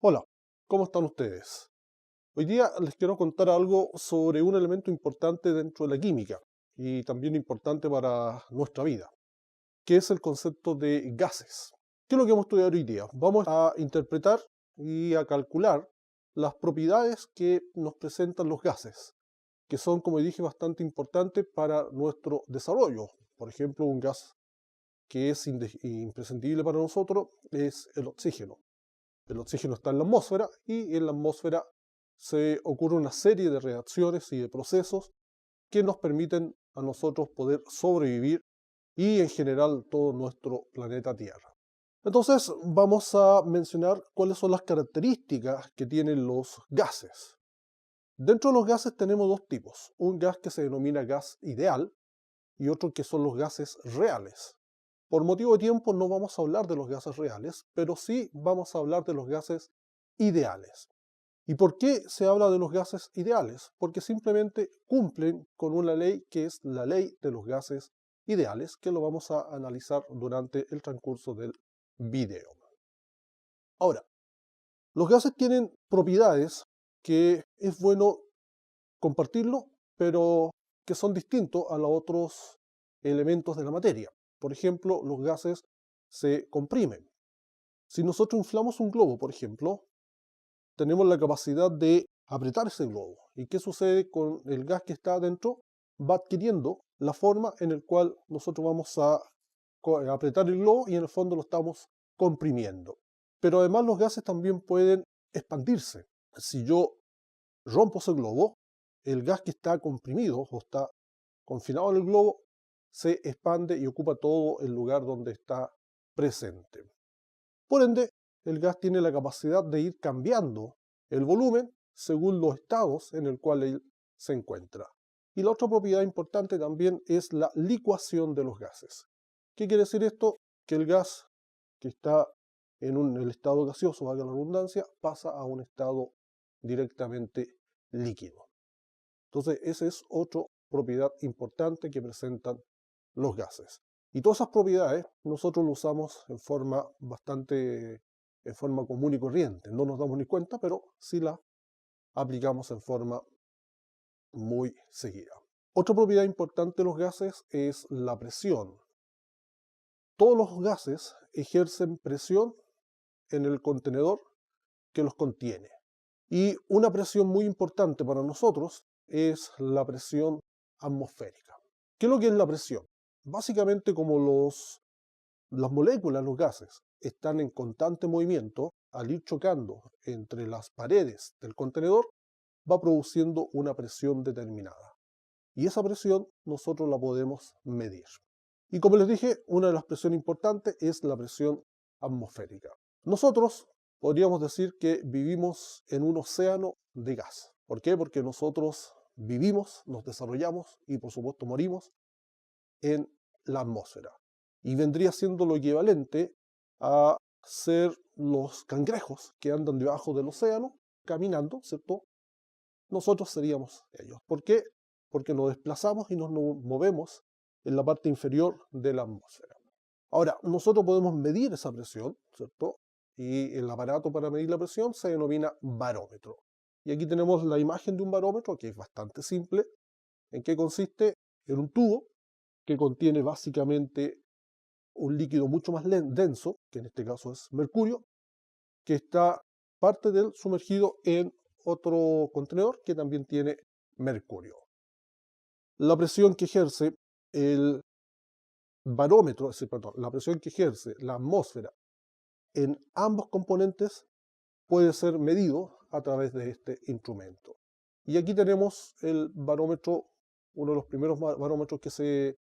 Hola, ¿cómo están ustedes? Hoy día les quiero contar algo sobre un elemento importante dentro de la química y también importante para nuestra vida, que es el concepto de gases. ¿Qué es lo que vamos a estudiar hoy día? Vamos a interpretar y a calcular las propiedades que nos presentan los gases, que son, como dije, bastante importantes para nuestro desarrollo. Por ejemplo, un gas que es imprescindible para nosotros es el oxígeno. El oxígeno está en la atmósfera y en la atmósfera se ocurre una serie de reacciones y de procesos que nos permiten a nosotros poder sobrevivir y en general todo nuestro planeta Tierra. Entonces vamos a mencionar cuáles son las características que tienen los gases. Dentro de los gases tenemos dos tipos, un gas que se denomina gas ideal y otro que son los gases reales. Por motivo de tiempo no vamos a hablar de los gases reales, pero sí vamos a hablar de los gases ideales. ¿Y por qué se habla de los gases ideales? Porque simplemente cumplen con una ley que es la ley de los gases ideales, que lo vamos a analizar durante el transcurso del video. Ahora, los gases tienen propiedades que es bueno compartirlo, pero que son distintos a los otros elementos de la materia. Por ejemplo, los gases se comprimen. Si nosotros inflamos un globo, por ejemplo, tenemos la capacidad de apretar ese globo. ¿Y qué sucede con el gas que está adentro? Va adquiriendo la forma en la cual nosotros vamos a apretar el globo y en el fondo lo estamos comprimiendo. Pero además los gases también pueden expandirse. Si yo rompo ese globo, el gas que está comprimido o está confinado en el globo se expande y ocupa todo el lugar donde está presente. Por ende, el gas tiene la capacidad de ir cambiando el volumen según los estados en el cual él se encuentra. Y la otra propiedad importante también es la licuación de los gases. ¿Qué quiere decir esto? Que el gas que está en el estado gaseoso, valga la redundancia, pasa a un estado directamente líquido. Entonces, esa es otra propiedad importante que presentan los gases. Y todas esas propiedades nosotros lo usamos en forma común y corriente. No nos damos ni cuenta, pero sí las aplicamos en forma muy seguida. Otra propiedad importante de los gases es la presión. Todos los gases ejercen presión en el contenedor que los contiene. Y una presión muy importante para nosotros es la presión atmosférica. ¿Qué es lo que es la presión? Básicamente como las moléculas, los gases, están en constante movimiento, al ir chocando entre las paredes del contenedor, va produciendo una presión determinada. Y esa presión nosotros la podemos medir. Y como les dije, una de las presiones importantes es la presión atmosférica. Nosotros podríamos decir que vivimos en un océano de gas. ¿Por qué? Porque nosotros vivimos, nos desarrollamos y por supuesto morimos en la atmósfera. Y vendría siendo lo equivalente a ser los cangrejos que andan debajo del océano caminando, ¿cierto? Nosotros seríamos ellos. ¿Por qué? Porque nos desplazamos y nos movemos en la parte inferior de la atmósfera. Ahora, nosotros podemos medir esa presión, ¿cierto? Y el aparato para medir la presión se denomina barómetro. Y aquí tenemos la imagen de un barómetro que es bastante simple. ¿En qué consiste? En un tubo que contiene básicamente un líquido mucho más denso, que en este caso es mercurio, que está parte de él sumergido en otro contenedor que también tiene mercurio. La presión que ejerce el barómetro, perdón, la presión que ejerce la atmósfera en ambos componentes puede ser medido a través de este instrumento. Y aquí tenemos el barómetro, uno de los primeros barómetros que se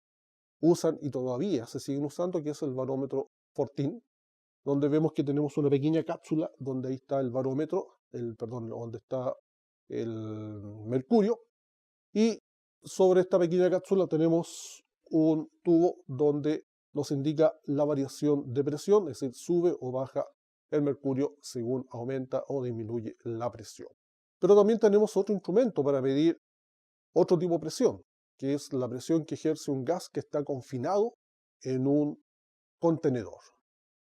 usan y todavía se siguen usando, que es el barómetro Fortin, donde vemos que tenemos una pequeña cápsula donde ahí está el barómetro, donde está el mercurio, y sobre esta pequeña cápsula tenemos un tubo donde nos indica la variación de presión, es decir, sube o baja el mercurio según aumenta o disminuye la presión. Pero también tenemos otro instrumento para medir otro tipo de presión, que es la presión que ejerce un gas que está confinado en un contenedor.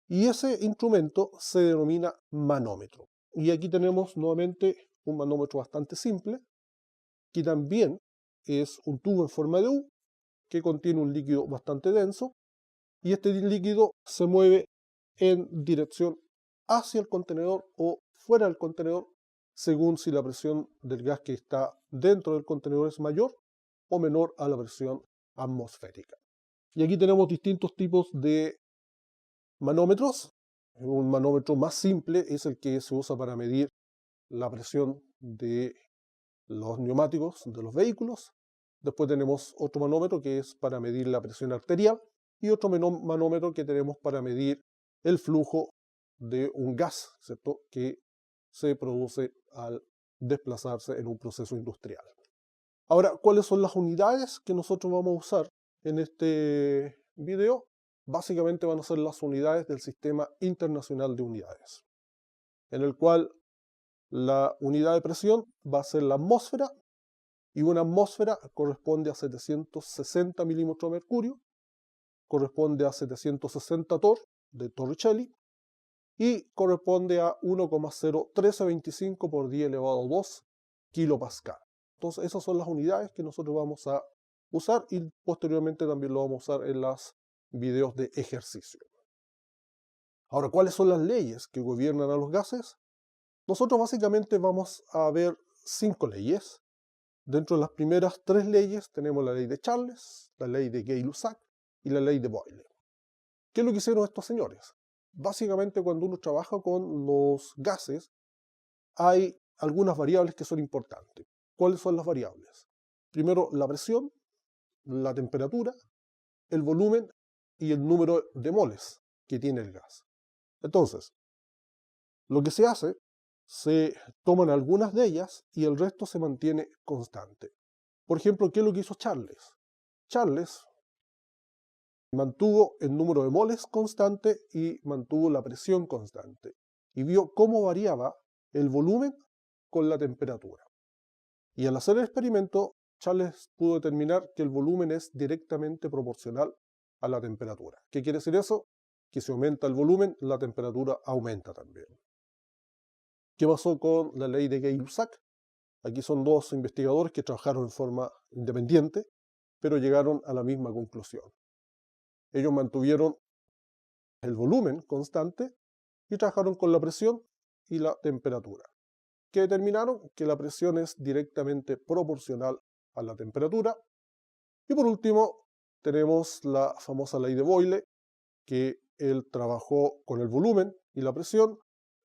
Y ese instrumento se denomina manómetro. Y aquí tenemos nuevamente un manómetro bastante simple, que también es un tubo en forma de U, que contiene un líquido bastante denso, y este líquido se mueve en dirección hacia el contenedor o fuera del contenedor, según si la presión del gas que está dentro del contenedor es mayor o menor a la presión atmosférica. Y aquí tenemos distintos tipos de manómetros. Un manómetro más simple es el que se usa para medir la presión de los neumáticos de los vehículos. Después tenemos otro manómetro que es para medir la presión arterial y otro manómetro que tenemos para medir el flujo de un gas, ¿cierto?, que se produce al desplazarse en un proceso industrial. Ahora, ¿cuáles son las unidades que nosotros vamos a usar en este video? Básicamente van a ser las unidades del Sistema Internacional de Unidades, en el cual la unidad de presión va a ser la atmósfera, y una atmósfera corresponde a 760 milímetros de mercurio, corresponde a 760 torr de Torricelli, y corresponde a 1,01325 por 10 elevado a 2 kilopascal. Entonces esas son las unidades que nosotros vamos a usar, y posteriormente también lo vamos a usar en los videos de ejercicio. Ahora, ¿cuáles son las leyes que gobiernan a los gases? Nosotros básicamente vamos a ver 5 leyes. Dentro de las primeras 3 leyes tenemos la ley de Charles, la ley de Gay-Lussac y la ley de Boyle. ¿Qué es lo que hicieron estos señores? Básicamente, cuando uno trabaja con los gases, hay algunas variables que son importantes. ¿Cuáles son las variables? Primero, la presión, la temperatura, el volumen y el número de moles que tiene el gas. Entonces, lo que se hace, se toman algunas de ellas y el resto se mantiene constante. Por ejemplo, ¿qué es lo que hizo Charles? Charles mantuvo el número de moles constante y mantuvo la presión constante, y vio cómo variaba el volumen con la temperatura. Y al hacer el experimento, Charles pudo determinar que el volumen es directamente proporcional a la temperatura. ¿Qué quiere decir eso? Que si aumenta el volumen, la temperatura aumenta también. ¿Qué pasó con la ley de Gay-Lussac? Aquí son 2 investigadores que trabajaron en forma independiente, pero llegaron a la misma conclusión. Ellos mantuvieron el volumen constante y trabajaron con la presión y la temperatura, que determinaron que la presión es directamente proporcional a la temperatura. Y por último, tenemos la famosa ley de Boyle, que él trabajó con el volumen y la presión,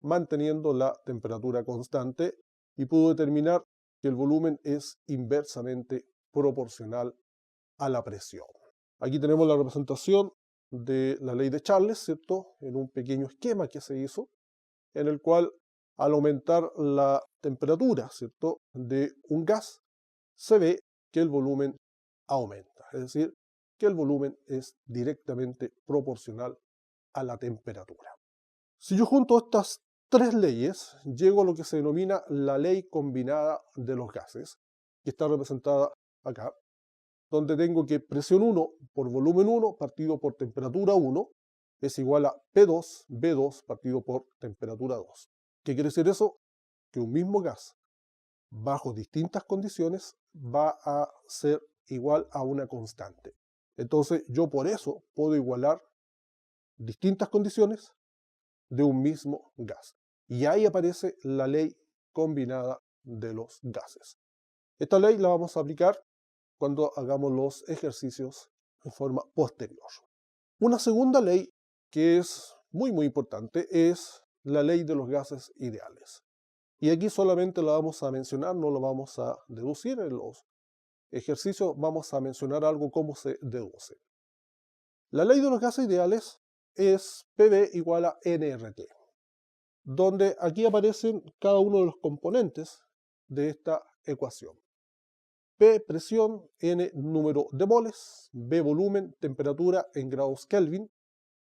manteniendo la temperatura constante, y pudo determinar que el volumen es inversamente proporcional a la presión. Aquí tenemos la representación de la ley de Charles, ¿cierto?, en un pequeño esquema que se hizo, en el cual al aumentar la temperatura, ¿cierto?, de un gas, se ve que el volumen aumenta, es decir, que el volumen es directamente proporcional a la temperatura. Si yo junto estas 3 leyes, llego a lo que se denomina la ley combinada de los gases, que está representada acá, donde tengo que presión 1 por volumen 1 partido por temperatura 1 es igual a P2, B2 partido por temperatura 2. ¿Qué quiere decir eso? Que un mismo gas, bajo distintas condiciones, va a ser igual a una constante. Entonces yo por eso puedo igualar distintas condiciones de un mismo gas. Y ahí aparece la ley combinada de los gases. Esta ley la vamos a aplicar cuando hagamos los ejercicios en forma posterior. Una segunda ley que es muy importante es la ley de los gases ideales. Y aquí solamente la vamos a mencionar, no lo vamos a deducir en los ejercicios, vamos a mencionar algo cómo se deduce. La ley de los gases ideales es PV igual a nRT, donde aquí aparecen cada uno de los componentes de esta ecuación. P presión, N número de moles, B volumen, temperatura en grados Kelvin.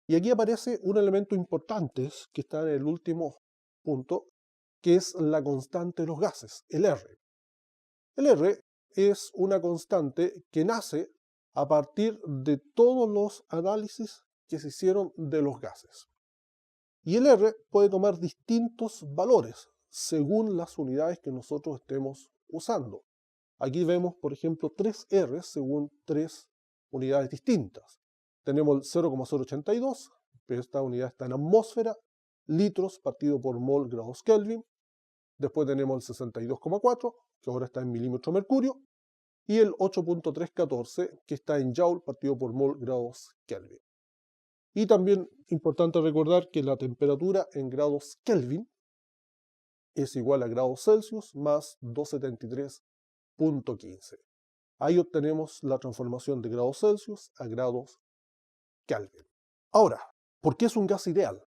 Y aquí aparece un elemento importante que está en el último punto, que es la constante de los gases, el R. El R es una constante que nace a partir de todos los análisis que se hicieron de los gases. Y el R puede tomar distintos valores según las unidades que nosotros estemos usando. Aquí vemos, por ejemplo, 3 R según 3 unidades distintas. Tenemos el 0,082, pero esta unidad está en atmósfera, litros partido por mol grados Kelvin. Después tenemos el 62,4, que ahora está en milímetro mercurio, y el 8.314, que está en joule partido por mol grados Kelvin. Y también importante recordar que la temperatura en grados Kelvin es igual a grados Celsius más 273.15. Ahí obtenemos la transformación de grados Celsius a grados Kelvin. Ahora, ¿por qué es un gas ideal?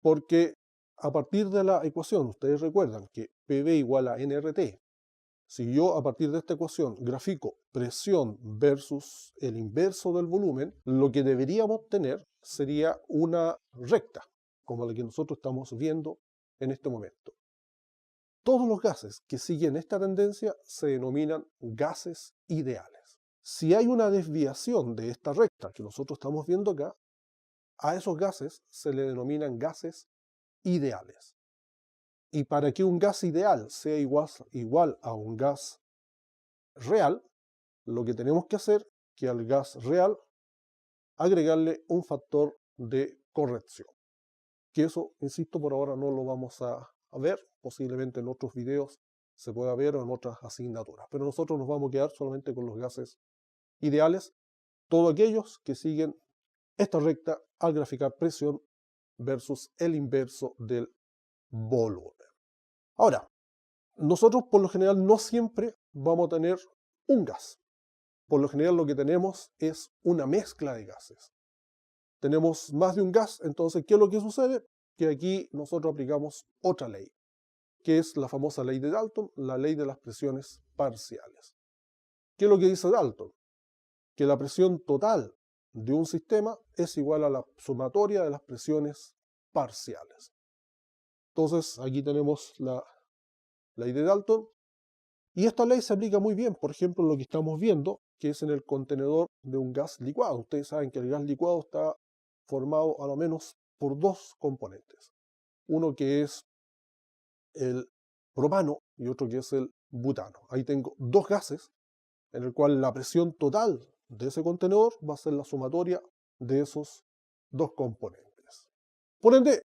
Porque a partir de la ecuación, ustedes recuerdan que PV igual a nRT. Si yo a partir de esta ecuación grafico presión versus el inverso del volumen, lo que deberíamos obtener sería una recta, como la que nosotros estamos viendo en este momento. Todos los gases que siguen esta tendencia se denominan gases ideales. Si hay una desviación de esta recta que nosotros estamos viendo acá, a esos gases se le denominan gases ideales. Y para que un gas ideal sea igual a un gas real, lo que tenemos que hacer es que al gas real agregarle un factor de corrección. Que eso, insisto, por ahora no lo vamos a ver, posiblemente en otros videos se pueda ver o en otras asignaturas. Pero nosotros nos vamos a quedar solamente con los gases ideales, todos aquellos que siguen esta recta al graficar presión versus el inverso del volumen. Ahora, nosotros por lo general no siempre vamos a tener un gas. Por lo general lo que tenemos es una mezcla de gases. Tenemos más de un gas, entonces, ¿qué es lo que sucede? Que aquí nosotros aplicamos otra ley, que es la famosa ley de Dalton, la ley de las presiones parciales. ¿Qué es lo que dice Dalton? Que la presión total de un sistema es igual a la sumatoria de las presiones parciales. Entonces, aquí tenemos la ley de Dalton, y esta ley se aplica muy bien, por ejemplo, en lo que estamos viendo, que es en el contenedor de un gas licuado. Ustedes saben que el gas licuado está formado a lo menos por dos componentes. Uno que es el propano y otro que es el butano. Ahí tengo dos gases, en el cual la presión total de ese contenedor va a ser la sumatoria de esos dos componentes. Por ende,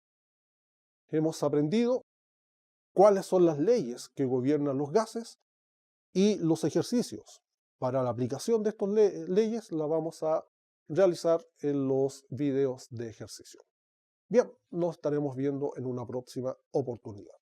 hemos aprendido cuáles son las leyes que gobiernan los gases y los ejercicios para la aplicación de estas leyes la vamos a realizar en los videos de ejercicio. Bien, nos estaremos viendo en una próxima oportunidad.